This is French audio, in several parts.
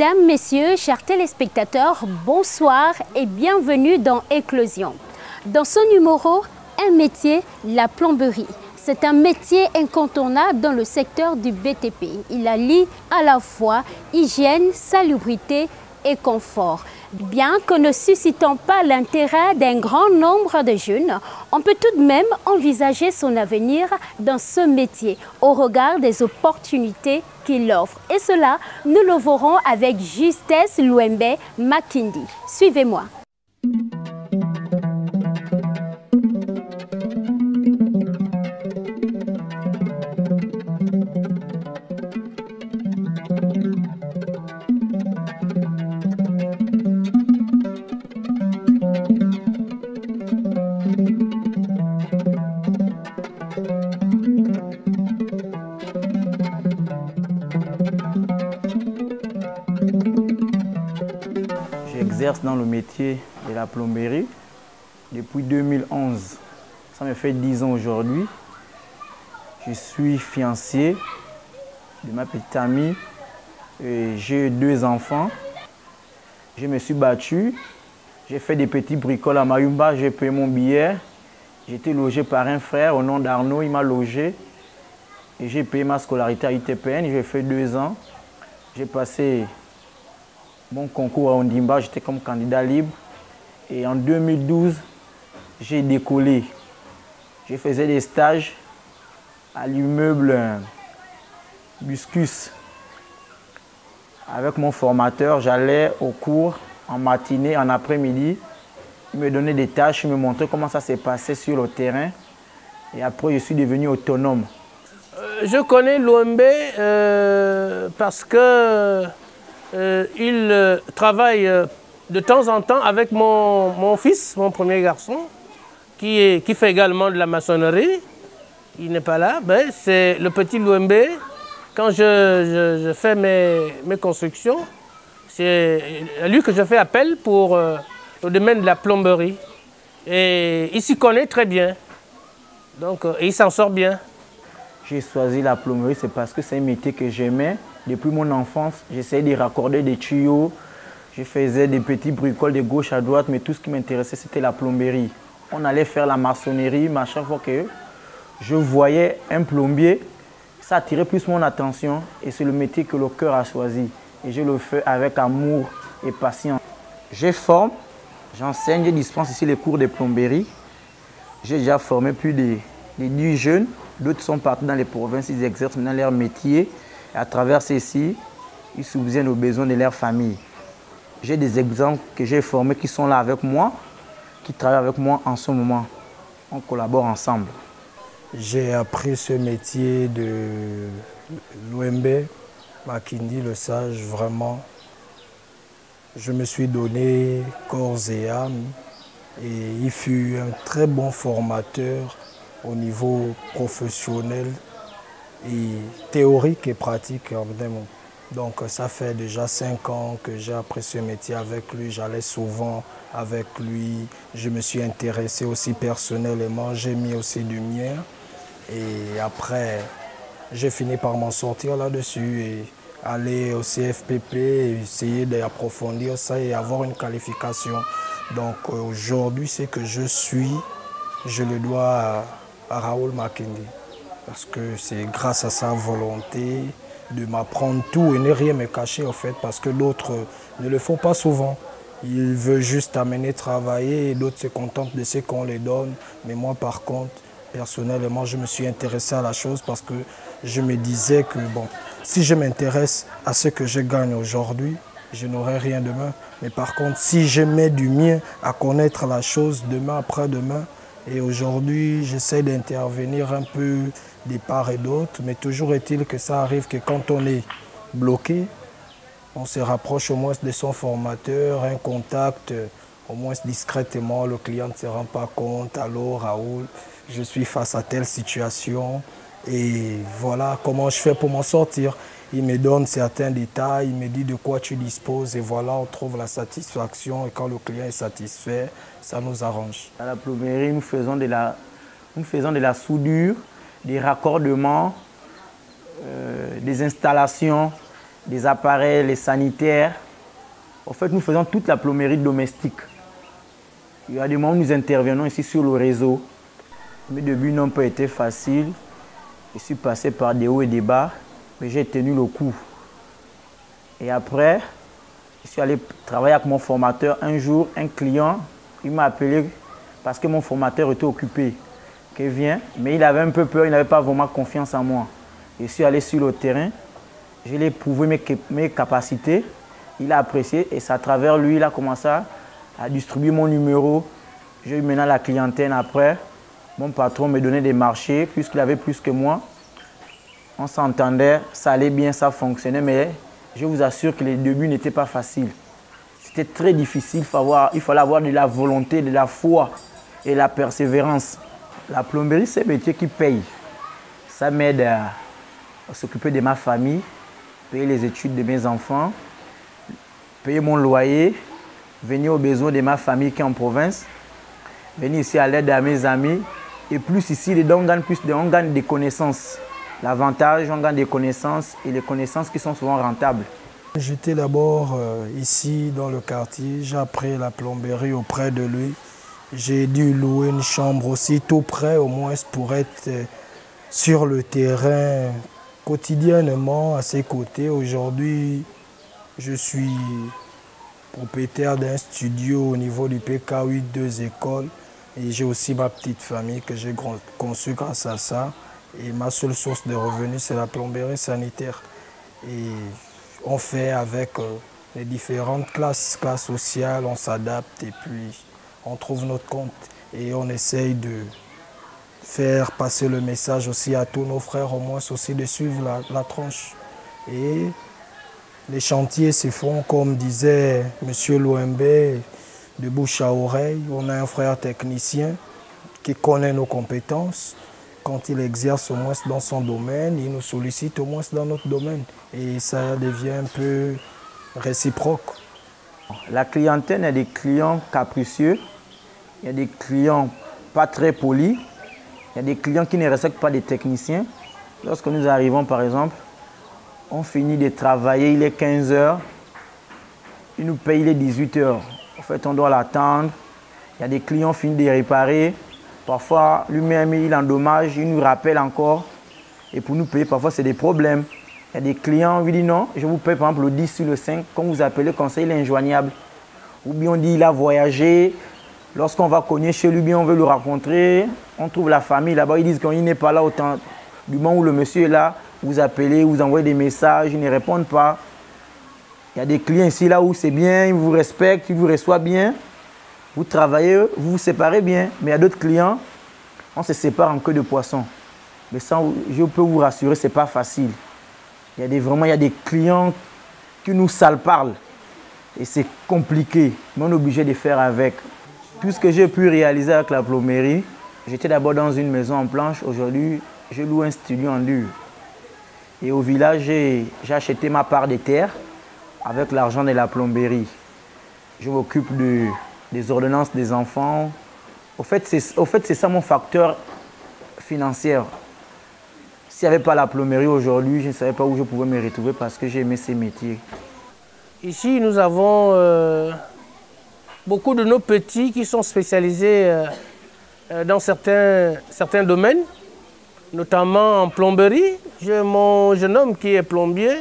Mesdames, Messieurs, chers téléspectateurs, bonsoir et bienvenue dans Éclosion. Dans ce numéro, un métier, la plomberie. C'est un métier incontournable dans le secteur du BTP. Il allie à la fois hygiène, salubrité et confort. Bien que ne suscitant pas l'intérêt d'un grand nombre de jeunes, on peut tout de même envisager son avenir dans ce métier au regard des opportunités qu'il offre. Et cela, nous le verrons avec Justesse Louembe Makindi. Suivez-moi. J'exerce dans le métier de la plomberie depuis 2011. Ça me fait 10 ans aujourd'hui. Je suis fiancé de ma petite amie. J'ai 2 enfants. Je me suis battu. J'ai fait des petits bricoles à Mayumba. J'ai payé mon billet. J'ai été logé par un frère au nom d'Arnaud. Il m'a logé. Et j'ai payé ma scolarité à ITPN. J'ai fait 2 ans. J'ai passé mon concours à Ondimba, j'étais comme candidat libre. Et en 2012, j'ai décollé. Je faisais des stages à l'immeuble Buscus. Avec mon formateur, j'allais au cours en matinée, en après-midi. Il me donnait des tâches, il me montrait comment ça s'est passé sur le terrain. Et après, je suis devenu autonome. Je connais Louembe parce que il travaille de temps en temps avec mon fils, mon premier garçon, qui fait également de la maçonnerie. Il n'est pas là, ben, c'est le petit Louembe. Quand je fais mes constructions, c'est à lui que je fais appel pour le domaine de la plomberie. Et il s'y connaît très bien, donc il s'en sort bien. J'ai choisi la plomberie, c'est parce que c'est un métier que j'aimais. Depuis mon enfance, j'essayais de raccorder des tuyaux. Je faisais des petits bricoles de gauche à droite, mais tout ce qui m'intéressait, c'était la plomberie. On allait faire la maçonnerie, mais à chaque fois que je voyais un plombier, ça attirait plus mon attention. Et c'est le métier que le cœur a choisi. Et je le fais avec amour et patience. Je forme, j'enseigne, je dispense ici les cours de plomberie. J'ai déjà formé plus de 10 jeunes. D'autres sont partis dans les provinces, ils exercent maintenant leur métier. Et à travers ceci, ils subviennent aux besoins de leur famille. J'ai des exemples que j'ai formés qui sont là avec moi, qui travaillent avec moi en ce moment. On collabore ensemble. J'ai appris ce métier de Louembe Makindi, le sage, vraiment. Je me suis donné corps et âme et il fut un très bon formateur au niveau professionnel et théorique et pratique en même temps. Donc ça fait déjà 5 ans que j'ai appris ce métier avec lui. J'allais souvent avec lui. Je me suis intéressé aussi personnellement. J'ai mis aussi du mien. Et après, j'ai fini par m'en sortir là-dessus et aller au CFPP et essayer d'approfondir ça et avoir une qualification. Donc aujourd'hui, ce que je suis, je le dois à Raoul Makindi. Parce que c'est grâce à sa volonté de m'apprendre tout et ne rien me cacher en fait, parce que d'autres ne le font pas souvent. Ils veulent juste amener travailler et d'autres se contentent de ce qu'on les donne. Mais moi par contre, personnellement, je me suis intéressé à la chose parce que je me disais que bon, si je m'intéresse à ce que je gagne aujourd'hui, je n'aurai rien demain. Mais par contre, si je mets du mien à connaître la chose demain, après-demain, et aujourd'hui, j'essaie d'intervenir un peu de part et d'autre, mais toujours est-il que ça arrive que quand on est bloqué, on se rapproche au moins de son formateur, un contact, au moins discrètement, le client ne se rend pas compte. Allô Raoul, je suis face à telle situation et voilà comment je fais pour m'en sortir. Il me donne certains détails, il me dit de quoi tu disposes et voilà, on trouve la satisfaction et quand le client est satisfait, ça nous arrange. À la plomberie, nous faisons de la soudure, des raccordements, des installations des appareils, les sanitaires. En fait, nous faisons toute la plomberie domestique. Il y a des moments où nous intervenons ici sur le réseau. Mes débuts n'ont pas été faciles. Je suis passé par des hauts et des bas, mais j'ai tenu le coup. Et après, je suis allé travailler avec mon formateur. Un jour, un client, il m'a appelé parce que mon formateur était occupé. Qu'il vient, mais il avait un peu peur, il n'avait pas vraiment confiance en moi. Je suis allé sur le terrain, je lui ai prouvé mes capacités, il a apprécié et c'est à travers lui, il a commencé à distribuer mon numéro. J'ai eu maintenant la clientèle après. Mon patron me donnait des marchés puisqu'il avait plus que moi. On s'entendait, ça allait bien, ça fonctionnait, mais je vous assure que les débuts n'étaient pas faciles. C'était très difficile, il fallait avoir de la volonté, de la foi et de la persévérance. La plomberie, c'est un métier qui paye. Ça m'aide à s'occuper de ma famille, payer les études de mes enfants, payer mon loyer, venir aux besoins de ma famille qui est en province, venir ici à l'aide à mes amis. Et plus ici, on gagne des connaissances. L'avantage, on gagne des connaissances et les connaissances qui sont souvent rentables. J'étais d'abord ici dans le quartier, j'ai appris la plomberie auprès de lui. J'ai dû louer une chambre aussi tout près au moins pour être sur le terrain quotidiennement à ses côtés. Aujourd'hui, je suis propriétaire d'un studio au niveau du PK8, 2 écoles. Et j'ai aussi ma petite famille que j'ai conçue grâce à ça. Et ma seule source de revenus, c'est la plomberie sanitaire. Et on fait avec les différentes classes sociales, on s'adapte et puis on trouve notre compte. Et on essaye de faire passer le message aussi à tous nos frères, au moins aussi de suivre la tranche. Et les chantiers se font, comme disait M. Louembe, de bouche à oreille. On a un frère technicien qui connaît nos compétences. Quand il exerce au moins dans son domaine, il nous sollicite au moins dans notre domaine. Et ça devient un peu réciproque. La clientèle, il y a des clients capricieux, il y a des clients pas très polis, il y a des clients qui ne respectent pas des techniciens. Lorsque nous arrivons, par exemple, on finit de travailler, il est 15 h, il nous paye, il est 18 h. En fait, on doit l'attendre. Il y a des clients qui finissent de réparer. Parfois, lui-même, il endommage, il nous rappelle encore. Et pour nous payer, parfois, c'est des problèmes. Il y a des clients, on lui dit non, je vous paye par exemple le 10 sur le 5. Quand vous appelez comme ça, il est injoignable. Ou bien on dit il a voyagé. Lorsqu'on va cogner chez lui, bien on veut le rencontrer. On trouve la famille là-bas, ils disent qu'il n'est pas là autant. Du moment où le monsieur est là, vous appelez, vous envoyez des messages, ils ne répondent pas. Il y a des clients ici là où c'est bien, ils vous respectent, ils vous reçoivent bien. Vous travaillez, vous vous séparez bien. Mais il y a d'autres clients, on se sépare en queue de poisson. Mais ça, je peux vous rassurer, ce n'est pas facile. Il y a des clients qui nous salparlent. Et c'est compliqué. Mais on est obligé de faire avec. Tout ce que j'ai pu réaliser avec la plomberie, j'étais d'abord dans une maison en planche. Aujourd'hui, je loue un studio en dur. Et au village, j'ai acheté ma part de terre avec l'argent de la plomberie. Je m'occupe des ordonnances des enfants. Au fait, c'est ça mon facteur financier. S'il n'y avait pas la plomberie aujourd'hui, je ne savais pas où je pouvais me retrouver parce que j'ai aimé ces métiers. Ici, nous avons beaucoup de nos petits qui sont spécialisés dans certains domaines, notamment en plomberie. J'ai mon jeune homme qui est plombier,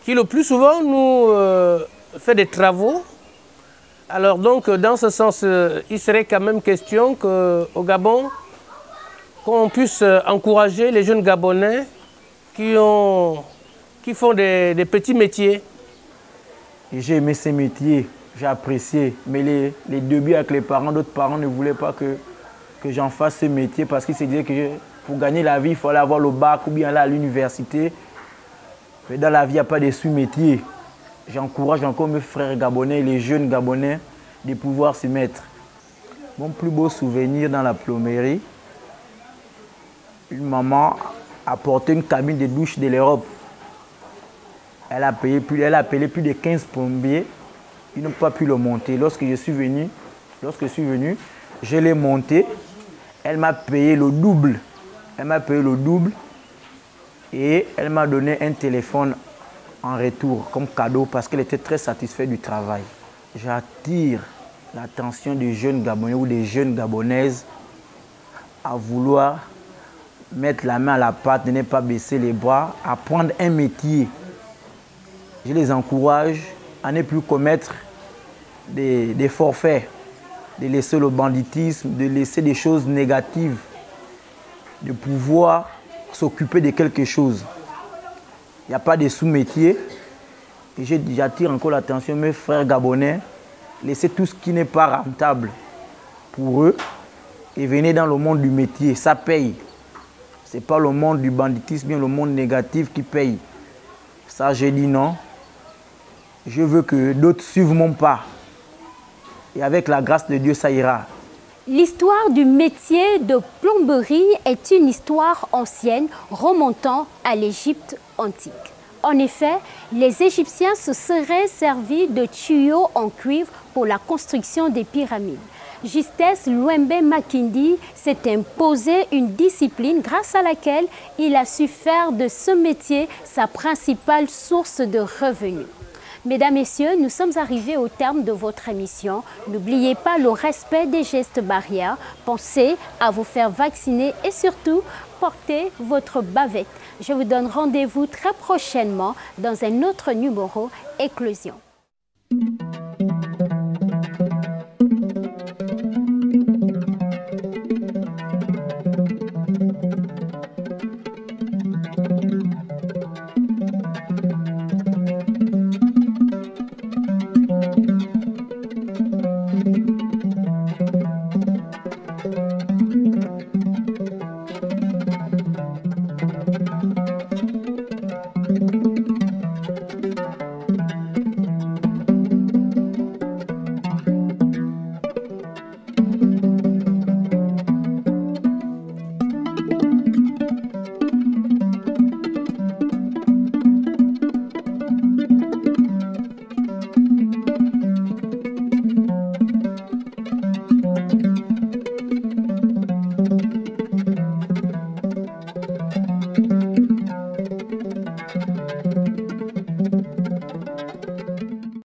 qui le plus souvent nous fait des travaux. Alors donc, dans ce sens, il serait quand même question qu'au Gabon, qu'on puisse encourager les jeunes Gabonais qui font des petits métiers. J'ai aimé ces métiers, j'ai apprécié. Mais les débuts avec les parents, d'autres parents ne voulaient pas que j'en fasse ce métier parce qu'ils se disaient que pour gagner la vie, il fallait avoir le bac ou bien aller à l'université. Mais dans la vie, il n'y a pas de sous-métier. J'encourage encore mes frères gabonais, les jeunes gabonais, de pouvoir s'y mettre. Mon plus beau souvenir dans la plomberie, une maman a porté une cabine de douche de l'Europe. Elle a appelé plus de 15 plombiers. Ils n'ont pas pu le monter. Lorsque je suis venu, je l'ai monté. Elle m'a payé le double. Et elle m'a donné un téléphone en retour comme cadeau parce qu'elle était très satisfaite du travail. J'attire l'attention des jeunes Gabonais ou des jeunes Gabonaises à vouloir mettre la main à la pâte, de ne pas baisser les bras, apprendre un métier. Je les encourage à ne plus commettre des forfaits, de laisser le banditisme, de laisser des choses négatives, de pouvoir s'occuper de quelque chose. Il n'y a pas de sous-métier. Et j'attire encore l'attention de mes frères gabonais, laissez tout ce qui n'est pas rentable pour eux et venez dans le monde du métier, ça paye. Ce n'est pas le monde du banditisme, bien le monde négatif qui paye. Ça, j'ai dit non. Je veux que d'autres suivent mon pas. Et avec la grâce de Dieu, ça ira. L'histoire du métier de plomberie est une histoire ancienne remontant à l'Égypte antique. En effet, les Égyptiens se seraient servis de tuyaux en cuivre pour la construction des pyramides. Justes Luembe Makindi s'est imposé une discipline grâce à laquelle il a su faire de ce métier sa principale source de revenus. Mesdames, Messieurs, nous sommes arrivés au terme de votre émission. N'oubliez pas le respect des gestes barrières. Pensez à vous faire vacciner et surtout, portez votre bavette. Je vous donne rendez-vous très prochainement dans un autre numéro Éclosion.